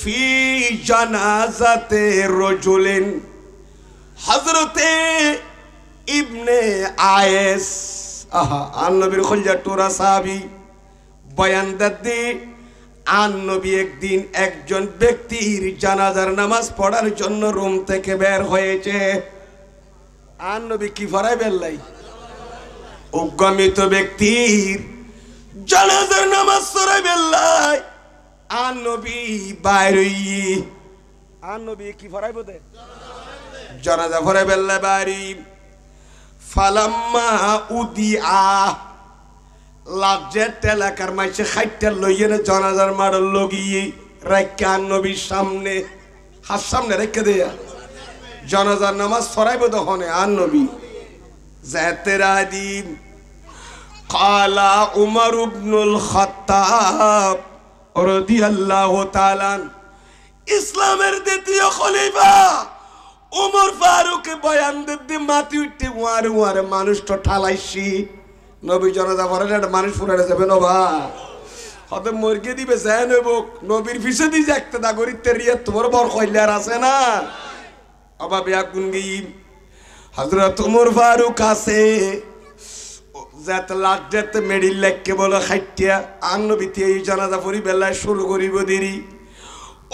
ফি জানাজাতে রজুলিন হযরতে ইবনে আয়েস আন নবীর খলিজা টুরা সাহাবী বয়ান দাদি আন নবী একদিন একজন ব্যক্তির জানাজার নামাজ পড়ার জন্য রুম থেকে বের হয়েছে। আন নবী কি ফরাই বেল্লাই উগ্গমিত ব্যক্তির জানাজার নামাজ পড়াই বেল্লাই আন নবী বাইরে আন নবী কি ফরাই বদে জানাজা ফরাই বেল্লাই বাইরে ফালাম্মা উদিআ লাজেট এলাকার মাইসে খাইতে লইয়ে জানাজার মাড়ল লগিয়ে রাখা আন নবীর সামনে হাত সামনে রেখে দেয়া জানাজার নামাজ পড়াইব তখন আন নবী যাতে রাদিম কালা উমর ইবনুল খাত্তাব রাদিয়াল্লাহু তাআলা ইসলামের দ্বিতীয় খলিফা উমর ফারুক বয়ান দিতে মাটি উঠতে ওয়ারে ওয়ারে মানুষ তো ঠালাইছি নবী জানাজা পড়ালে একটা মানুষ ফুরারে যাবে নবা হতে মরকে দিবে যায় নেব নবীর পিছে দিয়ে যাকতে দা করিতে রিয়া তোমার বর কইলার আছে না আবা বিয়া গুন গই হযরত উমর ফারুক আছে জাত লাগতে মেডিল লেখকে বলে খাইটিয়া আন নবীতে এই জানাজা পড়ি বেলায় শুরু করিব দেরি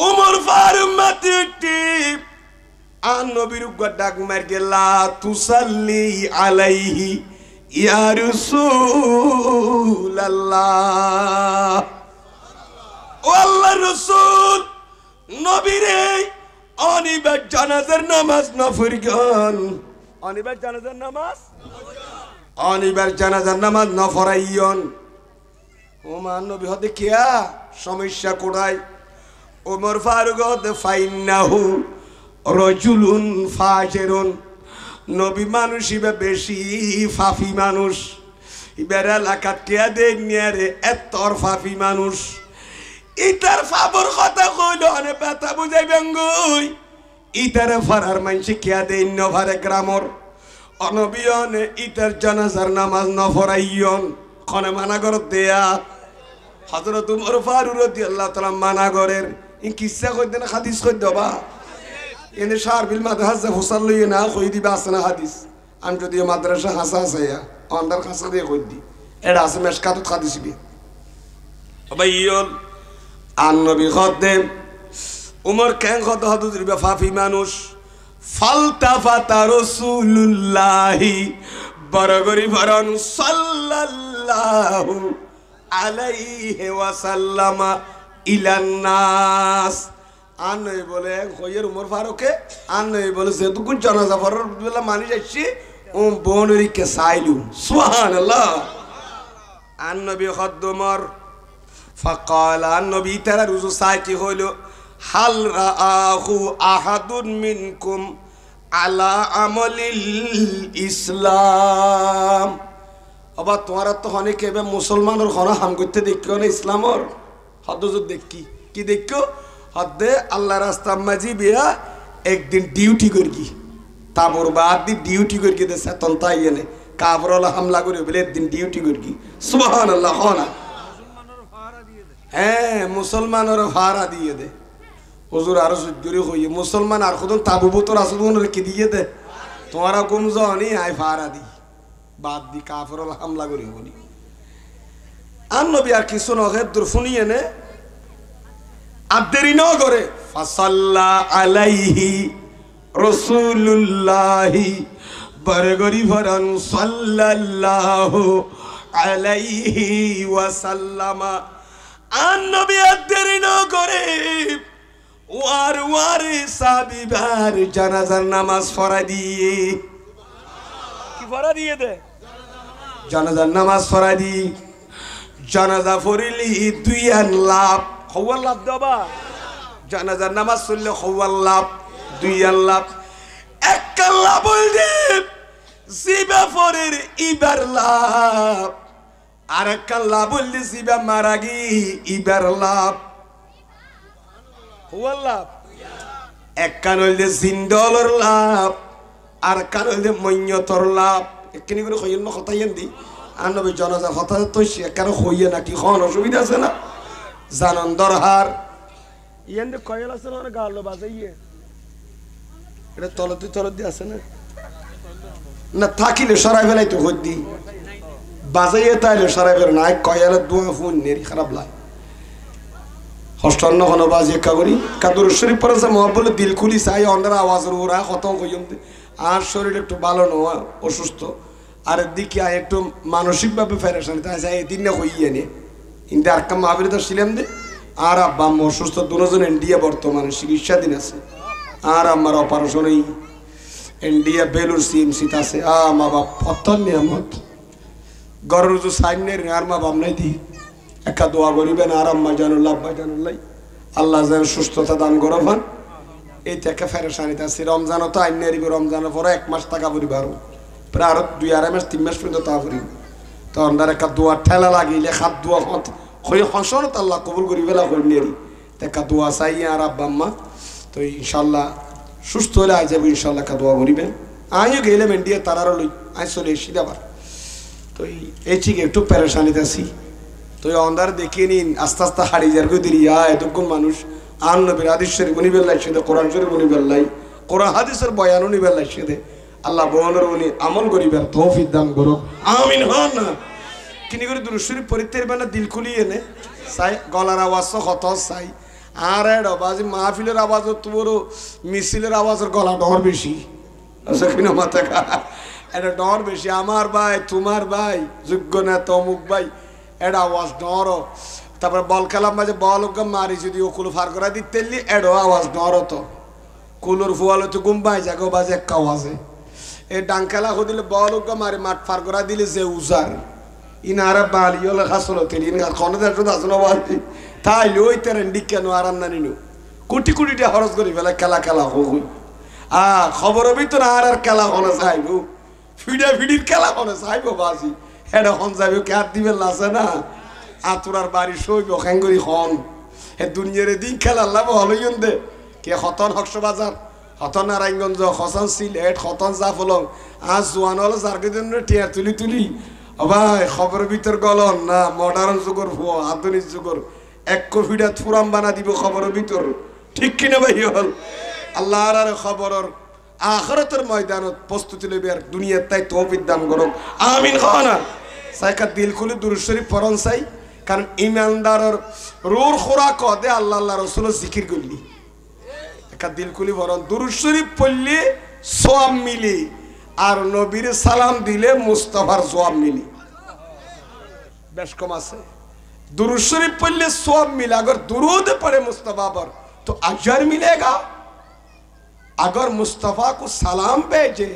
উমর ফারুক মাটি উঠতে আন নবীর ডাক মার গেলা তুসাল্লি আলাইহি ইয়া রাসূলুল্লাহ ও আল্লাহর রাসূল নবীরে অনিবার জানাজার নামাজ না পড়িগান অনিবার জানাজার নামাজ অনিবার জানাজার নামাজ না পড়াইয়ন ও মান নবী হতে কিয়া সমস্যা কোড়াই ওমর ফারুক হতে ফাইন্নাহু রজুলুন ফাজিরুন নবী মানুষ ইবে বেশি ফাফি মানুষ ইবের এলাকাত কে দেনিয়ারে এতর ফাফি মানুষ ইতার ফাবর কথা কইল অনে ব্যথা বুঝাইবেন গই ইতার ফারার মানসি কে দেন নভারে গ্রামর অনবিয়নে ইতার জানাজার নামাজ ন পড়াইয়ন খনে মানা কর দেয়া হযরত উমর ফারুক রাদিয়াল্লাহু তাআলা মানা করের ই কিসসা কই দেন হাদিস কই দবা এনে শার বিল মাদ্রাসা ফসল লইয়ে না কই দিবা আসনা হাদিস আমি যদি মাদ্রাসা হাসা হাসাইয়া অন্ডার খাসা দিয়ে কই দি এটা আছে মেশকাতুত হাদিস বি আবাইয়ল আন নবী খদ্দেম উমর কেন খদ হদুদ রিবা ফাফি মানুষ ফালতাফাতা রাসূলুল্লাহি বরগরি ভরন সাল্লাল্লাহু আলাইহি ওয়াসাল্লাম ইলান নাস আন নই বলে কইয়ের উমর ফারুকে আন নই বলে যেটুকু জানাজা পড়ার বেলা মানি যাচ্ছি ও বনরি কে সাইলু সুবহানাল্লাহ আন নবী খদ্দমর فقال আন নবী তারা রুজু সাইকি হইলো হাল রাআহু আহাদুন মিনকুম আলা আমালিল ইসলাম আবা তোমারা তো অনেক এবে মুসলমানের ঘর হাম করতে দেখো না ইসলামর হদ্দজুদ দেখি কি দেখো হদ্দে আল্লাহ রাস্তা মাঝি বিয়া একদিন ডিউটি করগি তাবর বাদ দি ডিউটি করগি দে সেতন তাই এনে কাবরলা হামলা করে বলে একদিন ডিউটি করগি সুবহানাল্লাহ হনা হ্যাঁ মুসলমানের ভাড়া দিয়ে দে হুজুর আরো সুজুরি হই মুসলমান আর খুদন তাবু বুতর আসুন কি দিয়ে দে তোমারা কম জানি আই ভাড়া দি বাদ দি কাফরলা হামলা করি বলি আন নবী আর কিছু নহে দূর শুনিয়ে নে আদেরি ন করে ফাসাল্লা আলাইহি রাসূলুল্লাহি বরগরি ভরন সাল্লাল্লাহু আলাইহি ওয়াসাল্লাম আন নবী আদেরি ন করে ওয়ার ওয়ারে সাবিবার জানাজার নামাজ পড়া দিয়ে কি পড়া দিয়ে দে জানাজার নামাজ পড়া দি জানাজা পড়িলি দুই আন লাভ খওয়াল লাভ দেবা জানাজার নামাজ পড়লে খওয়াল লাভ দুই আন লাভ এক লাভ বলদি জিবা ফরের ইবার লাভ আর এক লাভ বললি জিবা মারাগি ইবার লাভ খওয়াল লাভ এক কান হইলে জিন্দলর লাভ আর কান হইলে মন্যতর লাভ একনি করে কইন না কথাইন দি আনবে জানাজা কথা তো সে কারো হইয়ে নাকি কোন অসুবিধা আছে না জানন দরহার ইয়ান দে কয়লা আছে না গালো বাজাইয়ে এটা তলতে আছে না না থাকিলে সরাই ফেলাই তো হদ্দি বাজাইয়ে তাইলে সরাই ফেলে না কয়লা দুয়া ফোন নেরি খারাপ লাগে হস্টান্ন হনো বাজি একা করি কাদুর শরীফ পড়েছে মহাবলে দিল খুলি চাই অন্ধার আওয়াজের ওরা কত কইম আর শরীর একটু ভালো নয় অসুস্থ আর দিকে একটু মানসিকভাবে ফেরেশান তাই চাই এদিন না হইয়ে নে কিন্তু আর কাম মাহবির তো ছিলাম দে আর আব্বা আম্মা অসুস্থ দুজন ইন্ডিয়া বর্তমানে চিকিৎসাধীন আছে আর আমার অপারেশন এই ইন্ডিয়া বেলুর সিএমসিতে আছে মা বাপ পত্তন নিয়ামত গরুর যে সাইন নেই আর মা বাপ নাই দি একা দোয়া করিবেন আর আম্মা জানুল্লাহ আব্বা জানুল্লাহ আল্লাহ যেন সুস্থতা দান করবেন এই থেকে ফেরেশানিতে আছে রমজানও তো আইন নেই রমজানের পরে 1 মাস টাকা পরিবার প্রায় আরো 2-2.5 মাস 3 মাস পর্যন্ত তা করিব তো আমরা একটা দোয়া ঠেলা লাগিলে খাত দোয়া হয়ে হসনত আল্লাহ কবুল করি বেলা করে নিয়ে একটা দোয়া চাই আর আব্বা আম্মা তো ইনশাল্লাহ সুস্থ হলে আই যাবো ইনশাল্লাহ একটা দোয়া করিবেন আমিও গেলাম ইন্ডিয়া তারারও লই আই চলে এসি আবার তো এই ঠিক একটু পেরেশানিতে আছি তো অন্ধার দেখিয়ে নিন আস্তে আস্তে হারিয়ে যার গো দিলি এতক্ষণ মানুষ আন নবীর হাদিস শরীফ উনি বেল্লাই সেদে কোরআন শরীফ উনি বেল্লাই কোরআন হাদিসের বয়ান উনি বেল্লাই সেদে আল্লাহ বহনের উনি আমল করিবার তৌফিক দান করো আমিন হন না কিনি করে দুরূদ শরীফ পড়তে মানে দিল খুলিয়ে নে চাই গলার আওয়াজ কত চাই আর বাজি মাহফিলের আওয়াজ তোর মিছিলের আওয়াজের গলা ডর বেশি আচ্ছা কিনা মাথা এটা ডর বেশি আমার ভাই তোমার ভাই যোগ্য না তমুক ভাই এটা আওয়াজ ডর তারপরে বল খেলাম মাঝে বল মারি যদি ও কুলো ফার করা দিতে এডো আওয়াজ ডর তো কুলোর ফুয়ালো তো গুম্বাই যাগো বাজে একটা আওয়াজে এই ডাং খেলা দিলে বল মারি মাঠ ফার করা দিলে যে উজার ইনারা বালি হলে খাসলো তেল কোনো দেখো আসলো বাজি তাই ওই তেরেন্ডি কেন আরাম না নিনু কোটি কোটিটা খরচ করি ফেলে খেলা হই খবরের ভিতরে আর খেলা হলে চাইব ফিডির খেলা হলে চাইব বাজি এটা হন যাইব কে হাত দিবে লাসে না আতুরার বাড়ি সইব খেঙ্গরি হন হে দুনিয়ার দিন খেলা লাভ হলইন দে কে হতন হকসবাজার হতন নারায়ণগঞ্জ হসন সিলেট হতন জাফলং আজ জোয়ান হলো যারকে জন্য টিয়ার তুলি ভাই খবরের ভিতর গলন না মডার্ন যুগর ভুয়ো আধুনিক যুগর এক কফিডা থুরাম বানা দিব খবরের ভিতর ঠিক কিনা ভাই হল আল্লাহর আর খবরের আখিরাতের ময়দানত প্রস্তুতি লইবে আর দুনিয়ার তাই তৌফিক দান করুক আমিন খানা সাইকা দিল খুলে দুরূদ শরীফ পড়ন চাই কারণ ইমানদারের রূর খোরাক দে আল্লাহ রাসূলের জিকির করলি একটা দিল খুলে পড়ন দুরূদ শরীফ পড়লে সওয়াব মিলে আর নবীর সালাম দিলে মুস্তাফার জবাব মিলি বেশ কম আছে दुरूद शरीफ पढ़ले सवाब मिला अगर दुरूद पढ़े मुस्तफ़ा पर तो अजर मिलेगा अगर मुस्तफ़ा को सलाम भेजे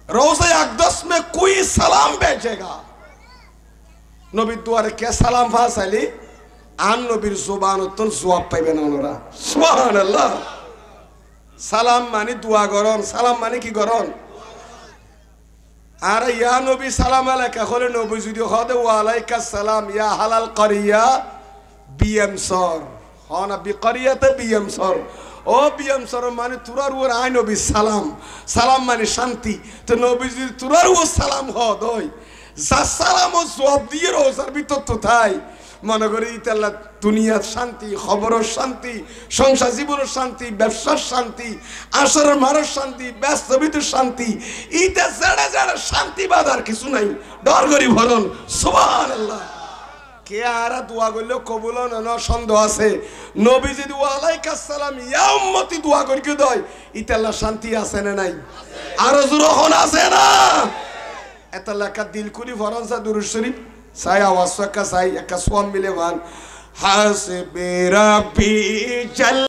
रोज़े अक़दस में कोई सलाम भेजेगा नबी द्वारे क्या सलाम फासली आन नबीर जुबान उतन जवाब पाइबे ना ओनरा सुभान अल्लाह सलाम मानी दुआ करन सलाम मानी की करन আর ইয়া নবী সালাম আলাইকা হলে নবী যদি হদে ওয়া আলাইকা সালাম ইয়া হালাল করিয়া বিএমসর হনা বিকরিয়াতে বিএমসর ও বিএমসর মানে তুরার ওর আই নবী সালাম সালাম মানে শান্তি তো নবী যদি তুরার ও সালাম হদই যা সালাম ও জবাব দিয়ে রোজার ভিতর তো তাই মনে করি ইতাল্লা দুনিয়ার শান্তি খবরের শান্তি সংসার জীবনের শান্তি ব্যবসার শান্তি আসরের মারের শান্তি ব্যস্ত ভিতর শান্তি ইটা জেড়ে জেড়ে শান্তি বাদার কিছু নাই ডর করি ভরণ সুবহানাল্লাহ কে আর দোয়া করলে কবুল না সন্দেহ আছে নবী যদি ওয়া আলাইকা সালাম ইয়া উম্মতি দোয়া করি কে দয় ইতাল্লা শান্তি আছে না নাই আর জোর হন আছে না এতাল্লা কা দিল কুলি ভরণ সা দুরূদ শরীফ saya wasaka saya kaswam milewan hasbi rabbi jalla